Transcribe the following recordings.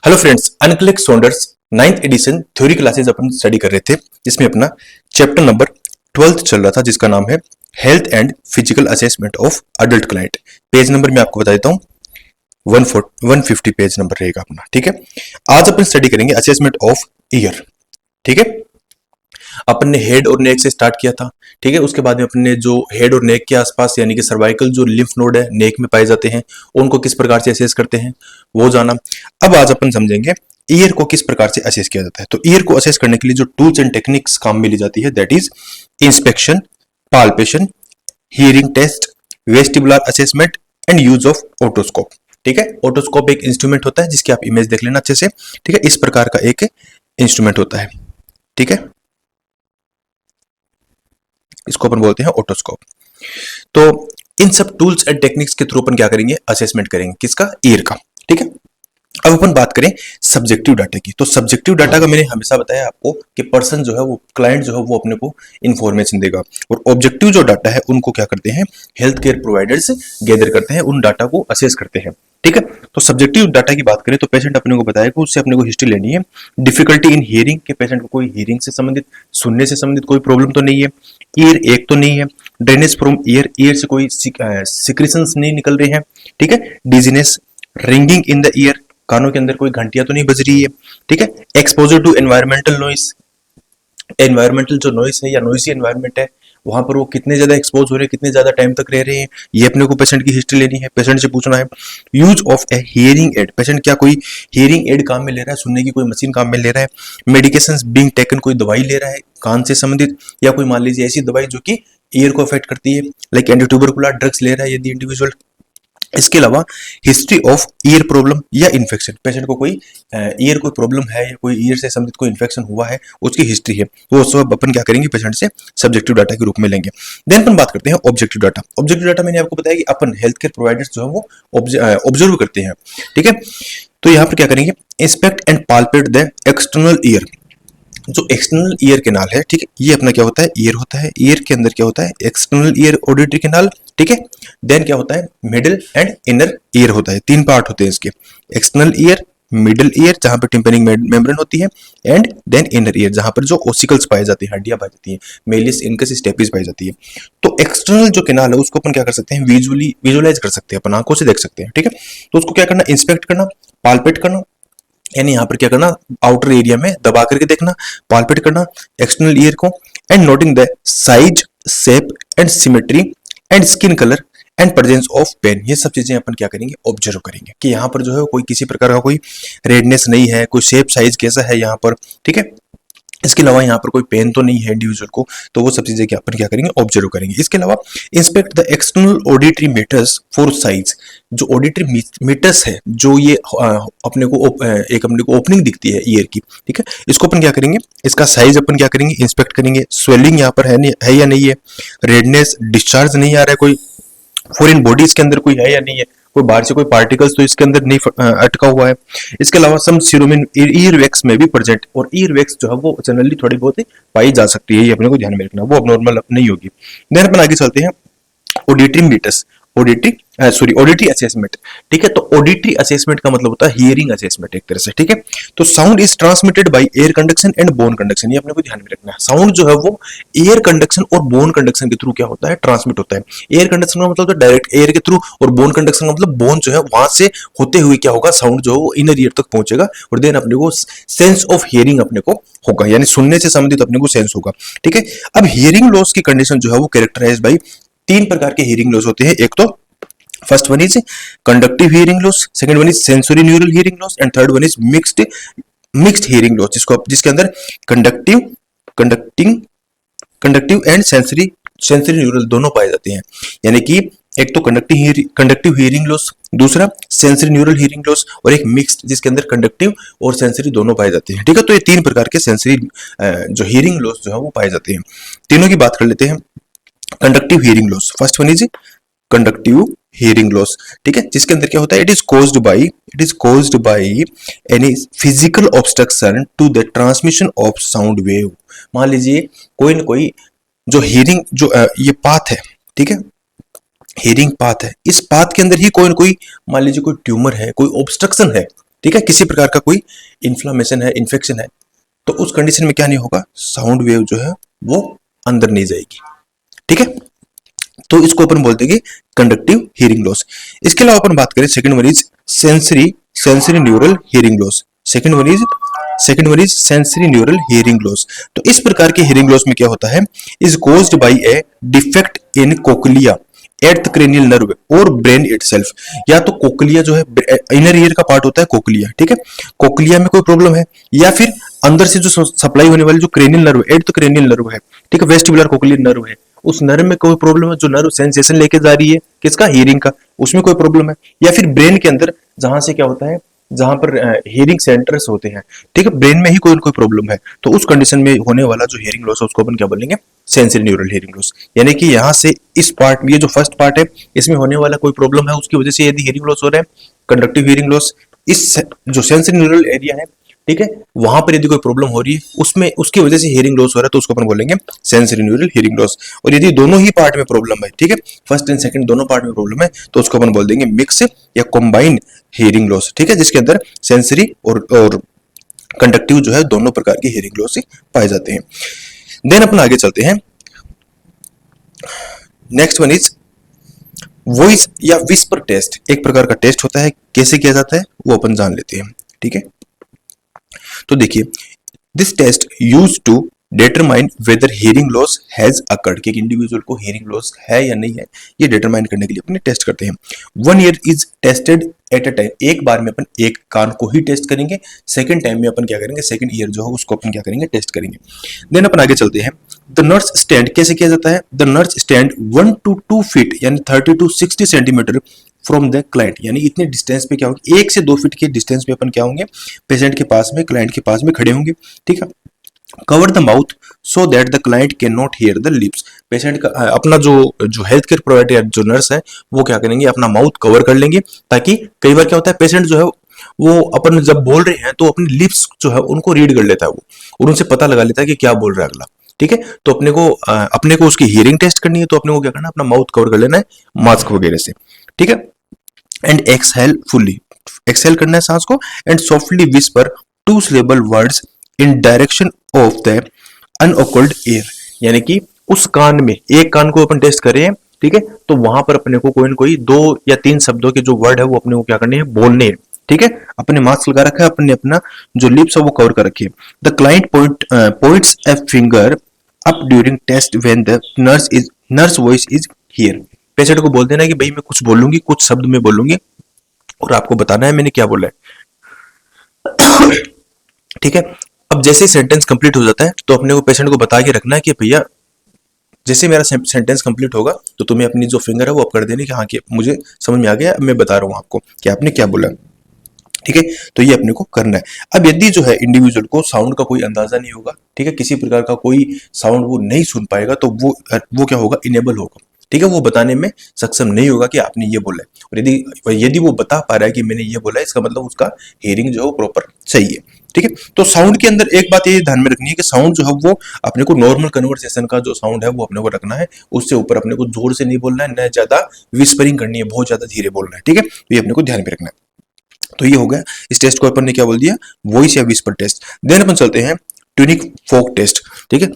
Hello friends, NCLEX Saunders 9th edition theory classes अपन study कर रहे थे, जिसमें अपना चैप्टर नंबर 12th चल रहा था, जिसका नाम है health and physical assessment of adult client. Page number मैं आपको बता देता हूँ, 150 पेज नंबर रहेगा अपना। ठीक है, आज अपन स्टडी करेंगे असेसमेंट ऑफ ईयर। ठीक है, अपन ने हेड और नेक से स्टार्ट किया था। ठीक है, उसके बाद में अपन ने जो हेड और नेक के आसपास यानी कि सर्वाइकल जो लिम्फ नोड है नेक में पाए जाते हैं, उनको किस प्रकार से असेस करते हैं वो जाना। अब आज अपन समझेंगे ईयर को किस प्रकार से असेस किया जाता है। तो ईयर को असेस करने के लिए जो टूल्स एंड टेक्निक्स काम में ली जाती है, that is inspection, palpation, hearing test, vestibular assessment and use of otoscope. ठीक है, ओटोस्कोप एक इंस्ट्रूमेंट होता है जिसकी आप इमेज देख लेना अच्छे से। ठीक है, इस प्रकार का एक इंस्ट्रूमेंट होता है। ठीक है, इसको अपन बोलते हैं ओटोस्कोप। तो इन सब टूल्स एंड टेक्निक्स के थ्रू अपन क्या करेंगे, असेसमेंट करेंगे किसका, ईयर का। ठीक है, अब अपन बात करें सब्जेक्टिव डाटा की। तो सब्जेक्टिव डाटा का मैंने हमेशा बताया आपको कि पर्सन जो है वो, क्लाइंट जो है वो अपने को इंफॉर्मेशन देगा, और ऑब्जेक्टिव जो डाटा है उनको क्या करते हैं, हेल्थ केयर प्रोवाइडर्स गैदर करते हैं, उन डाटा को असेस करते हैं। ठीक है, तो सब्जेक्टिव डाटा की बात करें तो पेशेंट अपने को बताया कि उससे अपने को हिस्ट्री लेनी है। डिफिकल्टी इन हियरिंग, के पेशेंट को कोई हियरिंग से संबंधित, सुनने से संबंधित कोई प्रॉब्लम तो नहीं है। ईयर एक तो नहीं है। ड्रेनेज फ्रॉम ईयर, ईयर से कोई सिक्रेशंस नहीं निकल रहे हैं। ठीक है, dizziness, ringing in the year, कानों के अंदर कोई घंटियां तो नहीं बज रही है। ठीक है, exposure to environmental noise, environmental जो नॉइस है या नॉइसी एनवायरमेंट है वहां पर वो कितने ज्यादा एक्सपोज हो रहे हैं, कितने ज्यादा टाइम तक रह रहे हैं, ये अपने को पेशेंट की हिस्ट्री लेनी है, पेशेंट से पूछना है। Use of A hearing aid, patient क्या कोई हियरिंग एड काम में ले रहा है, सुनने की कोई मशीन काम में ले रहा है। मेडिकेशंस बीइंग टेकन, कोई दवाई ले रहा है कान से संबंधित, या कोई मान लीजिए ऐसी दवाई जो कि ईयर को अफेक्ट करती है, लाइक एंटी ट्यूबरकुलर ड्रग्स ले रहा है यदि इंडिविजुअल। इसके अलावा हिस्ट्री ऑफ ईयर प्रॉब्लम या इन्फेक्शन, पेशेंट को कोई ईयर कोई प्रॉब्लम है या कोई ईयर से संबंधित कोई इन्फेक्शन हुआ है, उसकी हिस्ट्री है, वो सब अपन क्या करेंगे, पेशेंट से सब्जेक्टिव डाटा के रूप में लेंगे। देन अपन बात करते हैं ऑब्जेक्टिव डाटा। ऑब्जेक्टिव डाटा मैंने आपको बताया कि अपन हेल्थ केयर प्रोवाइडर्स जो है वो ऑब्जर्व करते हैं। ठीक है, तो यहाँ पर क्या करेंगे, inspect and palpate the external ear. जो एक्सटर्नल ईयर कैनाल है, ठीक है, ये अपना क्या होता है, ईयर होता है। ईयर के अंदर क्या होता है, एक्सटर्नल ईयर ऑडिटरी कैनाल। ठीक है, देन क्या होता है, मिडिल एंड इनर ईयर होता है। तीन पार्ट होते हैं इसके, एक्सटर्नल ईयर, मिडिल ईयर जहां पर टिम्पेनिक मेम्ब्रेन होती है, एंड देन इनर ईयर जहां पर जो ओसिकल्स पाए जाते हैं, हड्डियां पाई जाती हैं, मेलिस इनकस स्टेपिस पाई जाती है। तो एक्सटर्नल जो कैनाल है उसको अपन क्या कर सकते हैं, विजुअलाइज कर सकते हैं, अपन आंखों से देख सकते हैं। ठीक है, तो उसको क्या करना, इंस्पेक्ट करना, पाल्पेट करना, यानी यहाँ पर क्या करना, आउटर एरिया में दबा करके देखना, पाल्पेट करना एक्सटर्नल ईयर को, and noting the size, shape and symmetry and skin colour and presence of pain. ये सब चीजें अपन क्या करेंगे, ऑब्जर्व करेंगे कि यहाँ पर जो है कोई किसी प्रकार का कोई रेडनेस नहीं है, कोई शेप साइज कैसा है यहाँ पर। ठीक है, इसके अलावा यहाँ पर कोई पेन तो नहीं है इंडिविजुअल को, तो वो सब चीजें क्या अपन क्या करेंगे, ऑब्जर्व करेंगे। इसके अलावा inspect the external auditory meatus for size. जो ऑडिटरी मीटर्स है, जो ये अपने को अपने को ओपनिंग दिखती है ईयर की, ठीक है, इसको अपन क्या करेंगे, इसका साइज अपन क्या करेंगे, इंस्पेक्ट करेंगे। स्वेलिंग यहाँ पर है या नहीं है, रेडनेस, डिस्चार्ज नहीं आ रहा है, कोई फॉरेन बॉडी इसके अंदर कोई है या नहीं है, कोई बाहर से कोई पार्टिकल्स तो इसके अंदर नहीं अटका हुआ है। इसके अलावा सम सीरोमिन ईयर वैक्स में भी प्रेजेंट, और ईयर वैक्स जो है वो जनरली थोड़ी बहुत पाई जा सकती है, ये अपने को ध्यान में रखना, वो अब नॉर्मल नहीं होगी। देन अपन आगे चलते हैं ऑडिटरी मीटर्स, ऑडिटरी असेसमेंट। ठीक है, तो ऑडिटरी असेसमेंट का मतलब होता है हियरिंग असेसमेंट एक तरह से। ठीक है, तो sound is transmitted by air conduction and bone conduction, ये अपने को ध्यान में रखना है। साउंड जो है वो एयर कंडक्शन और बोन कंडक्शन के थ्रू क्या होता है, ट्रांसमिट होता है। एयर कंडक्शन का मतलब डायरेक्ट एयर के थ्रू, और बोन कंडक्शन का मतलब बोन जो है वहां से होते हुए क्या होगा, साउंड जो है वो इनर ईयर तक पहुंचेगा, और देन अपने को सेंस ऑफ हियरिंग अपने को होगा, यानी सुनने से संबंधित अपने को सेंस होगा। ठीक है, अब हियरिंग लॉस की कंडीशन जो है वो कैरेक्टराइज बाई तीन प्रकार के हियरिंग लॉस होते हैं। एक तो first one is conductive hearing loss, second one is sensory neural hearing loss, and third one is mixed hearing loss, जिसके अंदर कंडक्टिव एंड सेंसरी न्यूरल दोनों पाए जाते हैं। यानी कि एक तो कंडक्टिव हियरिंग लॉस, दूसरा सेंसरी न्यूरल हियरिंग लॉस, और एक मिक्स्ड जिसके अंदर कंडक्टिव और सेंसरी दोनों पाए जाते हैं। ठीक है, तो ये तीन प्रकार के सेंसरी जो हियरिंग लॉस जो है वो पाए जाते हैं। तीनों की बात कर लेते हैं। Conductive hearing loss, first one is conductive hearing loss. ठीक है, जिसके अंदर क्या होता है, it is caused by any physical obstruction to the transmission of sound wave. मान लीजिए कोई ना कोई जो हियरिंग जो ये पाथ है, ठीक है, हियरिंग पाथ है, इस पाथ के अंदर ही कोई ना कोई मान लीजिए कोई ट्यूमर है, कोई ऑब्स्ट्रक्शन है, ठीक है, किसी प्रकार का कोई इन्फ्लामेशन है, इन्फेक्शन है, तो उस कंडीशन में क्या नहीं होगा, साउंड वेव जो है वो अंदर नहीं जाएगी। ठीक है, तो इसको अपन बोलते हैं कंडक्टिव हियरिंग लॉस। इसके अलावा अपन बात करें second one is sensory neural hearing loss. Second one is sensory neural hearing loss. तो इस प्रकार के हियरिंग लॉस में क्या होता है, is caused bye A defect in cochlea at the cranial nerve और ब्रेन इटसेल्फ। या तो कोक्लिया जो है, इनर ईयर का पार्ट होता है कोक्लिया, ठीक है, कोक्लिया में कोई प्रॉब्लम है, या फिर अंदर से जो सप्लाई होने वाली जो cranial nerve, at the cranial nerve है, ठीक है, वेस्टिबुलर कोक्लियर नर्व है, उस नर्व में कोई प्रॉब्लम है, जो नर्व सेंसेशन लेके जा रही है किसका, हियरिंग का, उसमें कोई प्रॉब्लम है। या फिर ब्रेन के अंदर जहां से क्या होता है, जहां पर हियरिंग सेंटर्स होते हैं, ठीक है, ब्रेन में ही कोई कोई प्रॉब्लम है, तो उस कंडीशन में होने वाला जो हियरिंग लॉस है उसको अपन क्या बोलेंगे, सेंसरी न्यूरल हियरिंग लॉस। यानी कि यहाँ से इस पार्ट में, ये जो फर्स्ट पार्ट है, इसमें होने वाला कोई प्रॉब्लम है, उसकी वजह से यदि हियरिंग लॉस हो रहा है, कंडक्टिव हियरिंग लॉस, इस जो सेंसरी न्यूरल एरिया है, ठीक है, वहां पर यदि कोई प्रॉब्लम हो रही है, उसमें उसकी वजह से हियरिंग लॉस हो रहा है, तो उसको अपन बोलेंगे सेंसरी न्यूरल हियरिंग लॉस। और यदि दोनों ही पार्ट में प्रॉब्लम है, ठीक है, फर्स्ट एंड सेकंड दोनों पार्ट में प्रॉब्लम है, तो उसको अपन बोल देंगे मिक्स या कॉम्बाइन हियरिंग लॉस। ठीक है, जिसके अंदर सेंसरी और कंडक्टिव जो है दोनों प्रकार की हियरिंग लॉस पाए जाते हैं। देन अपन आगे चलते हैं, नेक्स्ट वन इज वॉइस या विस्पर टेस्ट। एक प्रकार का टेस्ट होता है, कैसे किया जाता है वो अपन जान लेते हैं। ठीक है, तो देखिए, this test use to determine whether hearing loss has occurred, कि एक इंडिविजुअल को हियरिंग लॉस है या नहीं है, ये डिटरमाइन करने के लिए अपने टेस्ट करते हैं। 1 year is tested at a time, एक बार में अपन एक कान को ही टेस्ट करेंगे, सेकंड टाइम में अपन क्या करेंगे, सेकंड ईयर जो है उसको अपन क्या करेंगे, टेस्ट करेंगे। देन अपन आगे चलते हैं, द नर्स स्टैंड कैसे किया जाता है, the nurse stand 1 to 2 feet यानी 30 to 60 centimetre from the client, यानी इतने डिस्टेंस पे क्या होगा, 1 से 2 फीट के डिस्टेंस पे अपन क्या होंगे, पेशेंट के पास में, क्लाइंट के पास में खड़े होंगे। ठीक है, cover the mouth so that the client can not here the lips. Patient का अपना जो हेल्थ केयर प्रोवाइडर जो नर्स है वो क्या करेंगे, अपना माउथ कवर कर लेंगे, ताकि कई बार क्या होता है, पेशेंट जो है वो अपन जब बोल रहे हैं तो अपनी लिप्स जो है उनको रीड कर लेता है वो, और उनसे पता लगा लेता है कि क्या बोल रहा है अगला। ठीक है, तो अपने को उसकी हियरिंग टेस्ट करनी है, तो अपने को क्या करना है, अपना माउथ कवर कर लेना है मास्क वगैरह से। ठीक है, एंड एक्सहेल फुल्ली, एक्सहेल करना है सांस को, and softly whisper 2 syllable words in direction of the unoccluded air. यानी कि उस कान में, एक कान को अपन टेस्ट करें, ठीक है, तो वहां पर अपने को कोई न कोई 2 या 3 शब्दों के जो वर्ड है वो अपने को क्या करने हैं, बोलने हैं। ठीक है, अपने मास्क लगा रखा है, अपने अपना जो लिप्स है वो कवर कर रखी है। The client points a finger up during test when the nurse voice is hear. Patient को बोल देना है कि भाई मैं कुछ बोलूंगी, कुछ शब्द में बोलूंगी, और आपको बताना है मैंने क्या बोला है। ठीक है, अब जैसे सेंटेंस कंप्लीट हो जाता है तो अपने को पेशेंट को बता के रखना है कि भैया जैसे मेरा सेंटेंस कंप्लीट होगा तो तुम्हें अपनी जो फिंगर है वो अप कर देनी कि हाँ कि मुझे समझ में आ गया, मैं बता रहा हूँ आपको कि आपने क्या बोला। ठीक है, तो ये अपने को करना है। अब यदि जो है इंडिविजुअल को साउंड का कोई अंदाजा नहीं होगा, ठीक है, किसी प्रकार का कोई साउंड वो नहीं सुन पाएगा, तो वो क्या होगा, इनेबल होगा। ठीक है, वो बताने में सक्षम नहीं होगा कि आपने ये बोला है, और यदि वो बता पा रहा है कि मैंने ये बोला है, इसका मतलब उसका हियरिंग जो है वो प्रॉपर सही है। ठीक है, तो साउंड के अंदर एक बात ये ध्यान में रखनी है कि साउंड जो है वो अपने को नॉर्मल कन्वर्सेशन का जो साउंड है वो अपने को रखना है, उससे ऊपर अपने को जोर से नहीं बोलना है, न ज्यादा विस्परिंग करनी है, बहुत ज्यादा धीरे बोलना है। ठीक है, तो ये अपने को ध्यान में रखना है। तो ये हो गया, इस टेस्ट को अपन ने क्या बोल दिया, वॉइस या विस्पर टेस्ट। देन अपन चलते हैं ट्यूनिक फोक टेस्ट। ठीक है,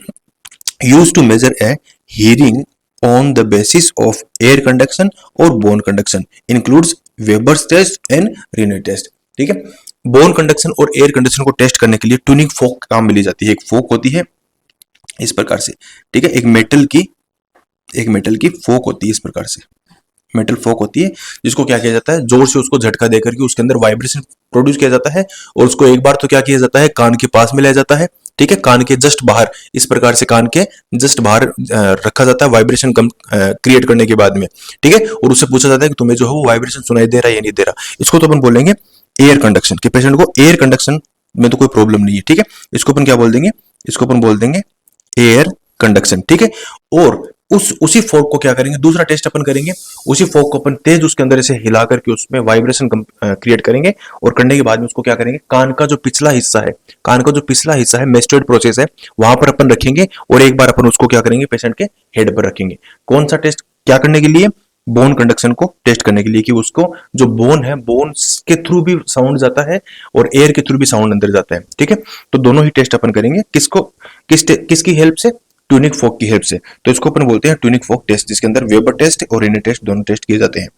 use to measure a hearing on the basis of air conduction और bone conduction includes Weber's test and Rinne test। ठीक है, बोन कंडक्शन और एयर कंडक्शन को टेस्ट करने के लिए ट्यूनिक फोक काम में ली जाती है। एक फोक होती है इस प्रकार से, ठीक है, एक मेटल की फोक होती है इस प्रकार से, मेटल फोक होती है, जिसको क्या किया जाता है, जोर से उसको झटका देकर के उसके अंदर वाइब्रेशन प्रोड्यूस किया जाता है, और उसको एक बार तो क्या किया जाता है, कान के पास में लाया जाता है। ठीक है, कान के जस्ट बाहर, इस प्रकार से कान के जस्ट बाहर रखा जाता है वाइब्रेशन कम क्रिएट करने के बाद में। ठीक है, और उससे पूछा जाता है कि तुम्हें जो है वो वाइब्रेशन सुनाई दे रहा है या नहीं दे रहा। इसको तो अपन बोलेंगे एयर कंडक्शन, कि पेशेंट को एयर कंडक्शन में तो कोई प्रॉब्लम नहीं है। ठीक है, इसको अपन क्या बोल देंगे, इसको अपन बोल देंगे एयर कंडक्शन। ठीक है, और उसी फोक को क्या करेंगे, दूसरा टेस्ट अपन करेंगे, उसी फोक को अपन तेज उसके अंदर ऐसे हिला करके उसमें वाइब्रेशन क्रिएट करेंगे, और करने के बाद में उसको क्या करेंगे, कान का जो पिछला हिस्सा है मेस्टोइड प्रोसेस है, वहां पर अपन रखेंगे, और एक बार अपन उसको क्या करेंगे, पेशेंट के हेड पर रखेंगे। कौन सा टेस्ट क्या करने के लिए, बोन कंडक्शन को टेस्ट करने के लिए कि उसको जो बोन है, बोन के थ्रू भी साउंड जाता है और एयर के थ्रू भी साउंड अंदर जाता है। ठीक है, तो दोनों ही टेस्ट अपन करेंगे। किसकी हेल्प से? ट्यूनिक फोक की हेल्प से। तो इसको अपन बोलते हैं ट्यूनिक फोक टेस्ट, जिसके अंदर वेबर टेस्ट और इनर टेस्ट दोनों टेस्ट किए जाते हैं।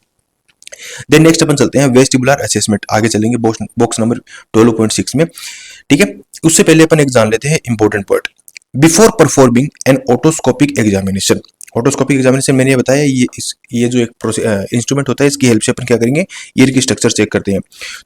देन नेक्स्ट अपन चलते हैं वेस्टिबुलर असेसमेंट, आगे चलेंगे बॉक्स नंबर 12.6 में। ठीक है, उससे पहले अपन एक जान लेते हैं important point. Before performing an otoscopic examination, otoscopic examination मैंने बताया ये जो एक इंस्ट्रूमेंट होता है, इसकी हेल्प से अपन क्या करेंगे, ईयर की स्ट्रक्चर चेक करते हैं।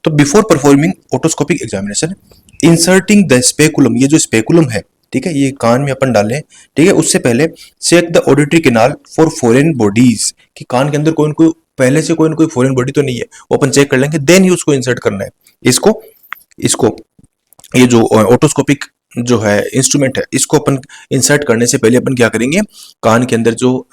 तो before performing otoscopic examination, inserting the speculum, ये जो स्पेकुलम है, ठीक है, ये कान में अपन डालें। ठीक है, उससे पहले check the auditory canal for foreign bodies, कि कान के अंदर कोई न कोई पहले से कोई न कोई फॉरेन बॉडी तो नहीं है, वो अपन चेक कर लेंगे। देन ही उसको इंसर्ट करना है। इसको ये जो ओटोस्कोपिक जो है इंस्ट्रूमेंट है, इसको अपन इंसर्ट करने से पहले अपन क्या करेंगे, कान के अंदर जो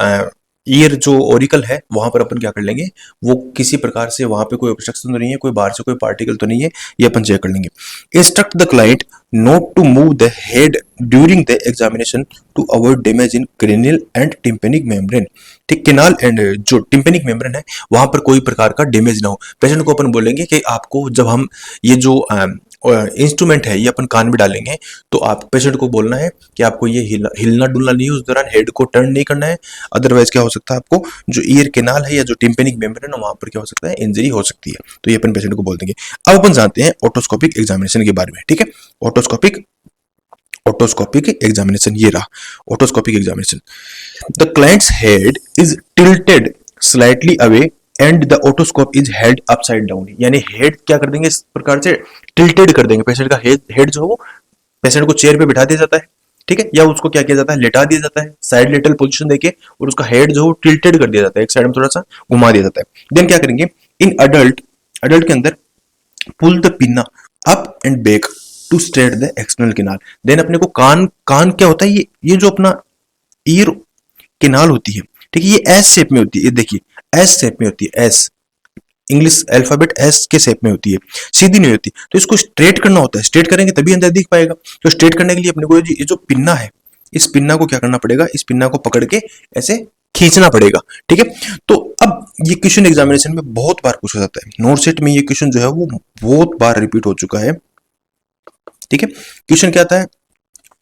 ईयर जो ओरिकल है वहां पर अपन क्या कर लेंगे, वो किसी प्रकार से वहां पे कोई ऑब्स्ट्रक्शन तो नहीं है, कोई बाहर से कोई पार्टिकल तो नहीं है, ये अपन चेक कर लेंगे। Instruct the client not to move the head during the examination to avoid damage in cranial and tympanic membrane. ठीक, केनाल एंड जो टिम्पेनिक मेम्ब्रेन है वहां पर कोई प्रकार का डैमेज ना हो। पेशेंट को अपन बोलेंगे कि आपको जब हम ये जो इंस्ट्रूमेंट है ये अपन कान में डालेंगे, तो आप पेशेंट को बोलना है कि आपको ये हिलना डुलना नहीं है, उस दौरान हेड को टर्न नहीं करना है, अदरवाइज क्या हो सकता है, आपको जो ईयर केनाल है या जो टिम्पेनिक मेम्ब्रेन है वहां पर क्या हो सकता है, इंजरी हो सकती है। तो ये अपन पेशेंट को बोल देंगे। अब अपन जानते हैं ऑटोस्कोपिक एग्जामिनेशन के बारे में। ठीक है, ऑटोस्कोपिक एग्जामिनेशन ये रहा otoscopic examination. The client's head is tilted slightly away and the otoscope is held upside down, यानी हेड क्या कर देंगे, इस प्रकार से टिल्टेड कर देंगे। पेशेंट का हेड जो है वो पेशेंट को चेयर पे बिठा दिया जाता है, ठीक है, या उसको क्या किया जाता है, लेटा दिया जाता है साइड लेटल पोजीशन देके, और उसका हेड जो है टिल्टेड कर दिया जाता है, एक साइड में थोड़ा सा घुमा दिया जाता है। देन क्या करेंगे, इन अडल्ट के अंदर pull the pinna up and back to straight the external canal. Then अपने को कान क्या होता है, ये जो अपना ईयर किनाल होती है, ठीक है, ये एस शेप में होती है। ये देखिए एस शेप में होती है, एस इंग्लिश अल्फाबेट एस के शेप में होती है, सीधी नहीं होती। तो इसको स्ट्रेट करना होता है, स्ट्रेट करेंगे तभी अंदर दिख पाएगा। तो स्ट्रेट करने के लिए अपने को ये जो पिन्ना है, इस पिन्ना को क्या करना पड़ेगा, इस पिन्ना को पकड़ के ऐसे खींचना पड़ेगा। ठीक है, तो अब ये क्वेश्चन एग्जामिनेशन में बहुत बार पूछा जाता है, नोट सेट में ये क्वेश्चन जो है वो बहुत बार रिपीट हो चुका है। ठीक है, क्वेश्चन क्या आता है,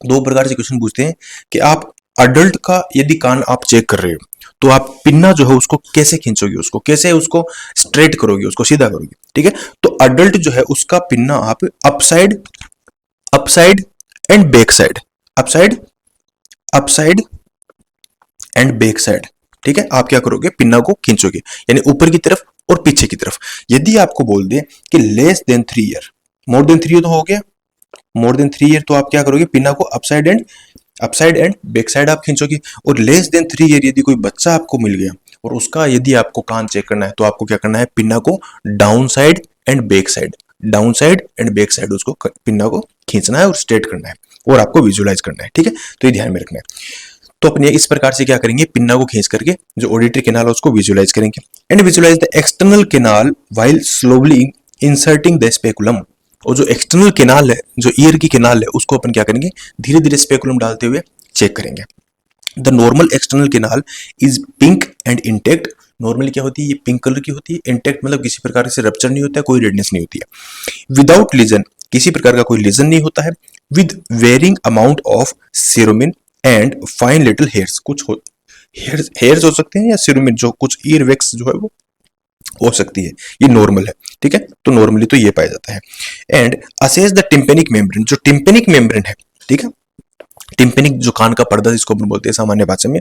दो प्रकार से क्वेश्चन पूछते हैं कि आप अडल्ट का यदि कान आप चेक कर रहे हो तो आप पिन्ना जो है उसको कैसे खींचोगे, उसको कैसे उसको स्ट्रेट करोगे, उसको सीधा करोगे। ठीक है, तो अडल्ट जो है उसका पिन्ना आप upside and back side, upside and back side. ठीक है, आप क्या करोगे, पिन्ना को खींचोगे, यानी ऊपर की तरफ और पीछे की तरफ। यदि आपको बोल दे कि less than 3 year, more than 3 year तो हो गया, मोर देन 3 ईयर, तो आप क्या करोगे, पिन्ना को अपसाइड एंड बैक साइड आप खींचोगे। और लेस देन 3 ईयर यदि कोई बच्चा आपको मिल गया और उसका यदि आपको कान चेक करना है, तो आपको क्या करना है, पिन्ना को down side and back side उसको पिन्ना को खींचना है और स्ट्रेट करना है, और आपको विजुअलाइज करना है। ठीक है, तो ये ध्यान में रखना है। तो अपने इस प्रकार से क्या करेंगे, पिन्ना को खींच करके जो ऑडिटरी कैनाल है उसको विजुअलाइज करेंगे। And visualise the external canal while slowly inserting the speculum. और जो एक्सटर्नल कैनाल है, जो ईयर की कैनाल है, उसको अपन क्या करेंगे, धीरे धीरे स्पेकुलम डालते हुए चेक करेंगे। The normal external canal is pink and intact. Normally क्या होती है, ये पिंक कलर की होती है, इंटेक्ट मतलब किसी प्रकार से रप्चर नहीं होता है, कोई रेडनेस नहीं होती है। विदाउट लीजन, किसी प्रकार का कोई लीजन नहीं होता है। With varying amount of cerumen and fine little hairs, कुछ हेयर्स हो सकते हैं या सेरोमिन, जो कुछ ईयर वैक्स जो है वो हो सकती है, ये नॉर्मल है। ठीक है, तो नॉर्मली तो ये पाया जाता है। And assess the tympanic membrane, जो टिम्पेनिक मेम्ब्रेन है, ठीक है, टिम्पेनिक जो कान का पर्दा जिसको अपन बोलते हैं सामान्य भाषा में,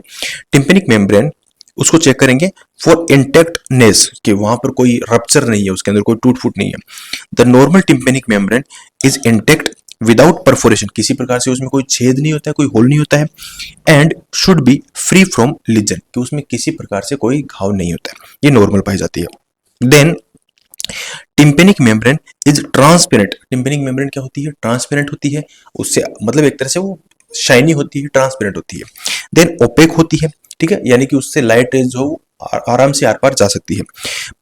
टिम्पेनिक मेम्ब्रेन, उसको चेक करेंगे फॉर इंटेक्टनेस, कि वहां पर कोई रप्चर नहीं है, उसके अंदर कोई टूट फूट नहीं है। The normal tympanic membrane is intact without perforation, किसी प्रकार से उसमें कोई छेद नहीं होता है, कोई होल नहीं होता है। And should be free from lesion, कि उसमें किसी प्रकार से कोई घाव नहीं होता है, ये नॉर्मल पाई जाती है। Then tympanic membrane is transparent. Tympanic membrane क्या होती है, ट्रांसपेरेंट होती है, उससे मतलब एक तरह से वो शाइनी होती है, ट्रांसपेरेंट होती है। देन ओपेक होती है, ठीक है, यानी कि उससे लाइट रेज जो आराम से आर पार जा सकती है।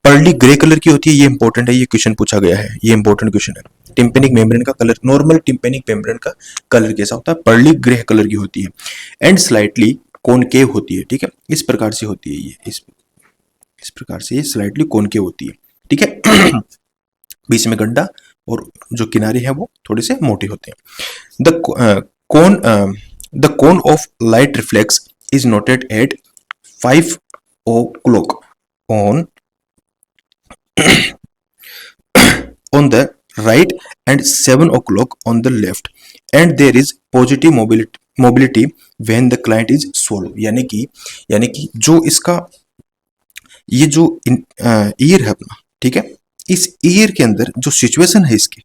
पर्ली ग्रे कलर की होती है, ये इंपॉर्टेंट है, ये क्वेश्चन पूछा गया है, ये इंपॉर्टेंट क्वेश्चन है। टिम्पेनिक मेम्ब्रेन का कलर, नॉर्मल टिम्पेनिक मेम्ब्रेन का कलर कैसा होता है, पर्ली ग्रे कलर की होती है। एंड स्लाइटली कॉनकेव होती है, ठीक है, इस प्रकार से होती है ये, इस प्रकार से ये स्लाइटली कॉनकेव होती है, ठीक है। बीच में गड्ढा और जो किनारे हैं वो थोड़े से मोटे होते हैं। The cone of light reflex is noted at 5 o'clock on on the right and 7 o'clock on the left, and there is positive mobility when the client is swallow। यानी कि जो इसका ये जो ईयर है अपना, ठीक है, इस ईयर के अंदर जो सिचुएशन है इसकी,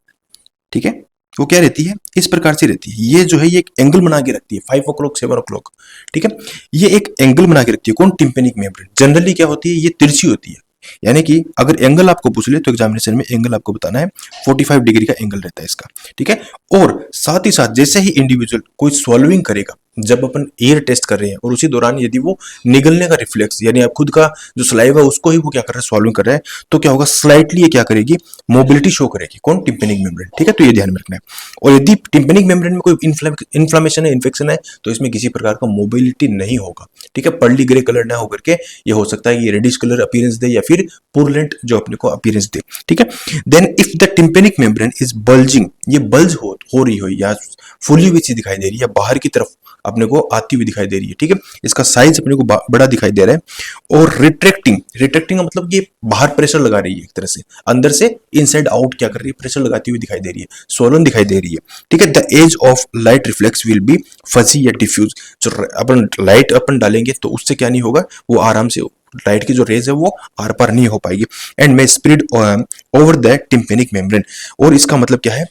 ठीक है, वो क्या रहती है, इस प्रकार से रहती है। ये जो है ये एक एंगल बना के रखती है 5 o'clock 7 o'clock, ठीक है। ये एक एंगल बना के रखती है कौन, टिम्पेनिक मेम्ब्रेन। जनरली क्या होती है, ये तिरछी होती है। यानी कि अगर एंगल आपको पूछ ले तो एग्जामिनेशन में एंगल आपको बताना है 45 डिग्री का एंगल रहता है इसका, ठीक है। और साथ ही साथ जैसे ही इंडिविजुअल कोई सॉल्विंग करेगा, जब अपन एयर टेस्ट कर रहे हैं और उसी दौरान यदि वो निगलने का रिफ्लेक्स यानी आप खुद का जो सलाइवा उसको ही वो क्या कर रहा है, सॉल्विंग कर रहा है, तो क्या होगा, स्लाइटली ये क्या करेगी, मोबिलिटी शो करेगी कौन, टिम्पेनिक मेम्ब्रेन, ठीक है। तो ये ध्यान में रखना है। और यदि टिम्पेनिक मेम्ब्रेन में कोई इन्फ्लामेशन है, इन्फेक्शन है, तो इसमें किसी प्रकार का मोबिलिटी नहीं होगा, ठीक है। पर्ली ग्रे कलर ना होकर के ये हो सकता है ये रेडिश कलर अपीयरेंस दे या फिर पुरलेंट जो अपने को अपीयरेंस दे, ठीक है। Then if the tympanic membrane is bulging, ये बल्ज हो रही हो या फुली हुई चीज दिखाई दे रही है या बाहर की तरफ अपने को आती हुई दिखाई दे रही है, ठीक है। इसका साइज अपने को बड़ा दिखाई दे रहा है। और रिट्रैक्टिंग का मतलब ये बाहर प्रेशर लगा रही है, एक तरह से अंदर से इनसाइड आउट क्या कर रही है, प्रेशर लगाती हुई दिखाई दे रही है, सोलन दिखाई दे रही है, ठीक है। The edge of light reflex will be fuzzy या डिफ्यूज। जो अपन लाइट अपन डालेंगे तो उससे क्या नहीं होगा, वो आराम से लाइट की जो रेज है वो आर पार नहीं हो पाएगी। And may spread over the tympanic membrane. और इसका मतलब क्या है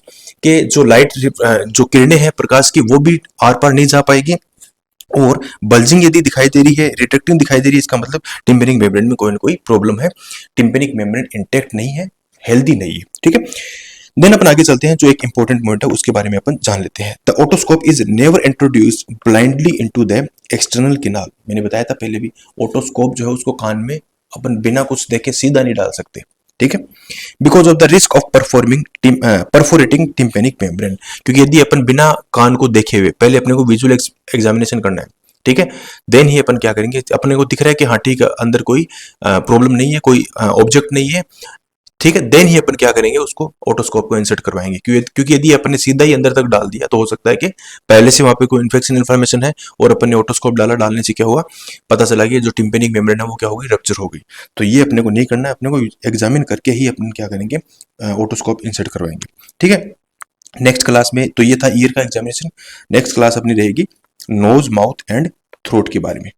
कि जो लाइट जो किरणें हैं प्रकाश की वो भी आर पार नहीं जा पाएगी। और बल्जिंग यदि दिखाई दे रही है, रिट्रैक्टिंग दिखाई दे रही है, इसका मतलब टिम्पेनिक मेम्ब्रेन में कोई ना कोई प्रॉब्लम है, टिम्पेनिक मेम्ब्रेन इंटैक्ट नहीं है, हेल्दी नहीं है, ठीक है। देन अपन आगे चलते हैं, जो एक इंपॉर्टेंट पॉइंट है उसके बारे में अपन जान लेते हैं। The otoscope is never introduced blindly into the external canal. मैंने बताया था पहले भी, ओटोस्कोप जो है उसको कान में अपन बिना कुछ देखे सीधा नहीं डाल सकते, ठीक है। Because of the risk of perforating tympanic membrane, क्योंकि यदि अपन बिना कान को देखे हुए पहले अपने को विजुअल एग्जामिनेशन करना है, ठीक है, देन ही अपन क्या करेंगे, अपने को दिख रहा है कि हाँ ठीक है अंदर कोई प्रॉब्लम नहीं है, कोई ऑब्जेक्ट नहीं है, ठीक है, देन ही अपन क्या करेंगे, उसको ओटोस्कोप को इंसर्ट करवाएंगे। क्योंकि यदि अपन ने सीधा ही अंदर तक डाल दिया तो हो सकता है कि पहले से वहां पे कोई इन्फेक्शन इन्फ्लेमेशन है और अपन ने ओटोस्कोप डालने से क्या हुआ, पता चला कि जो टिम्पेनिक मेम्ब्रेन है वो क्या हो गई, रप्चर हो गई। तो ये अपने को नहीं करना है, अपने को एग्जामिन करके ही अपन क्या करेंगे, ओटोस्कोप इंसर्ट करवाएंगे, ठीक है। नेक्स्ट क्लास में तो ये था ईयर का एग्जामिनेशन। नेक्स्ट क्लास अपनी रहेगी नोज, माउथ एंड थ्रोट के बारे में।